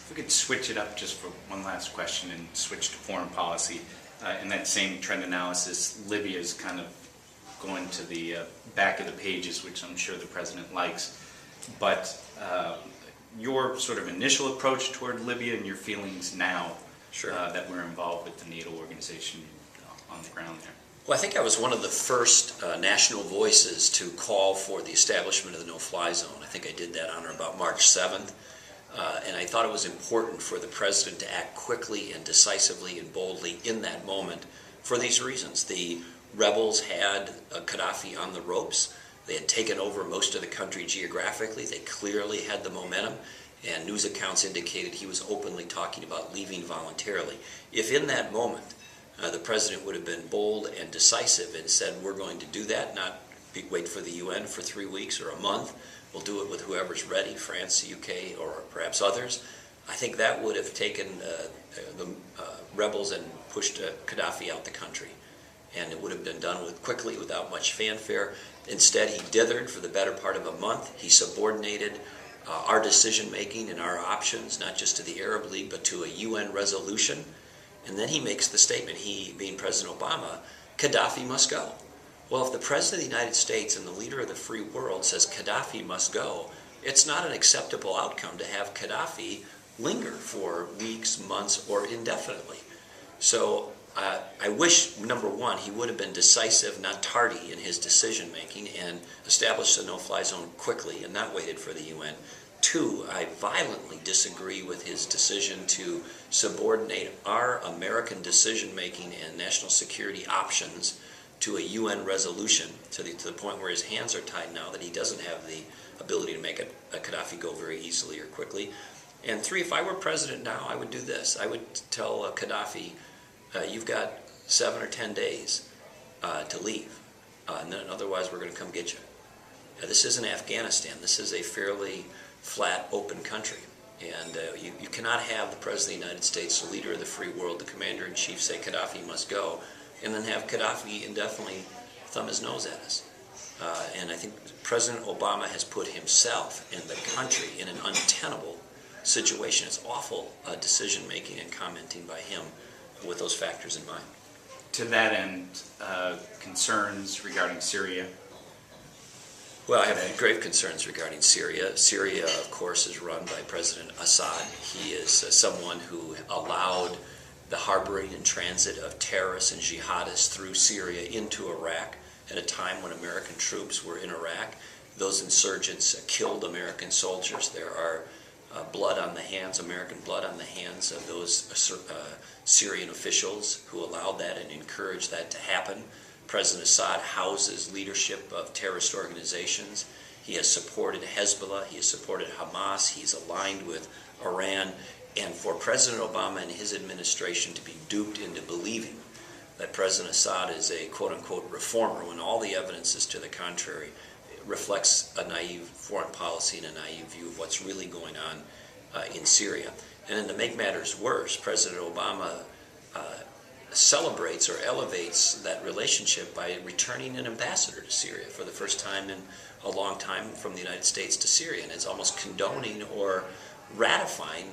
If we could switch it up just for one last question and switch to foreign policy. In that same trend analysis, Libya is kind of going to the back of the pages, which I'm sure the President likes. But your sort of initial approach toward Libya and your feelings now that we're involved with the NATO organization on the ground there. Well, I think I was one of the first national voices to call for the establishment of the no-fly zone. I think I did that on or about March 7th. And I thought it was important for the President to act quickly and decisively and boldly in that moment for these reasons. The rebels had Gaddafi on the ropes. They had taken over most of the country geographically. They clearly had the momentum, and news accounts indicated he was openly talking about leaving voluntarily. If in that moment the President would have been bold and decisive and said, we're going to do that, not wait for the UN for 3 weeks or a month, we'll do it with whoever's ready, France, the UK, or perhaps others, I think that would have taken the rebels and pushed Gaddafi out the country. And it would have been done quickly without much fanfare. Instead, he dithered for the better part of a month. He subordinated our decision-making and our options, not just to the Arab League, but to a UN resolution. And then he makes the statement, he being President Obama, Gaddafi must go. Well, if the President of the United States and the leader of the free world says Gaddafi must go, it's not an acceptable outcome to have Gaddafi linger for weeks, months, or indefinitely. So I wish, number one, he would have been decisive, not tardy in his decision-making and established a no-fly zone quickly and not waited for the UN. Two, I violently disagree with his decision to subordinate our American decision-making and national security options to a UN resolution to the point where his hands are tied now that he doesn't have the ability to make a Gaddafi go very easily or quickly. And three, if I were president now, I would do this. I would tell Gaddafi, you've got 7 or 10 days to leave, and then otherwise we're going to come get you. This isn't Afghanistan. This is a fairly flat, open country. And you cannot have the President of the United States, the leader of the free world, the Commander-in-Chief, say Gaddafi must go, and then have Gaddafi indefinitely thumb his nose at us. And I think President Obama has put himself and the country in an untenable situation. It's awful decision-making and commenting by him with those factors in mind. To that end, concerns regarding Syria? Well, I have grave concerns regarding Syria. Syria, of course, is run by President Assad. He is someone who allowed the harboring and transit of terrorists and jihadists through Syria into Iraq at a time when American troops were in Iraq. Those insurgents killed American soldiers. There are blood on the hands, American blood on the hands of those Syrian officials who allowed that and encouraged that to happen. President Assad houses leadership of terrorist organizations. He has supported Hezbollah, he has supported Hamas, he's aligned with Iran. And for President Obama and his administration to be duped into believing that President Assad is a quote-unquote reformer when all the evidence is to the contrary, it reflects a naive foreign policy and a naive view of what's really going on in Syria. And then to make matters worse, President Obama celebrates or elevates that relationship by returning an ambassador to Syria for the first time in a long time from the United States to Syria. And it's almost condoning or ratifying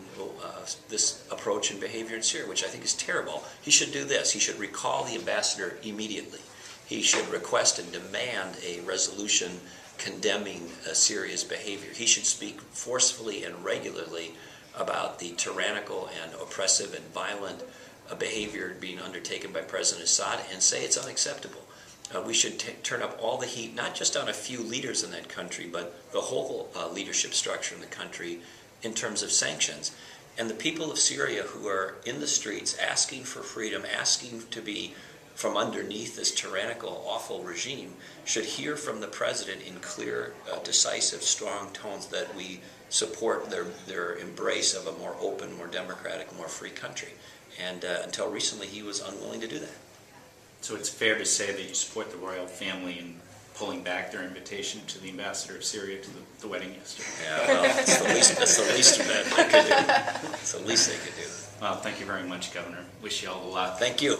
this approach and behavior in Syria, which I think is terrible. He should do this. He should recall the ambassador immediately. He should request and demand a resolution condemning Syria's behavior. He should speak forcefully and regularly about the tyrannical and oppressive and violent behavior being undertaken by President Assad and say it's unacceptable. We should turn up all the heat, not just on a few leaders in that country, but the whole leadership structure in the country in terms of sanctions. And the people of Syria who are in the streets asking for freedom, asking to be from underneath this tyrannical, awful regime, should hear from the President in clear, decisive, strong tones that we support their embrace of a more open, more democratic, more free country. And until recently, he was unwilling to do that. So it's fair to say that you support the royal family in pulling back their invitation to the ambassador of Syria to the wedding yesterday. Yeah, well, that's the least that they could do. It's the least they could do. Well, thank you very much, Governor. Wish you all the luck. Thank you.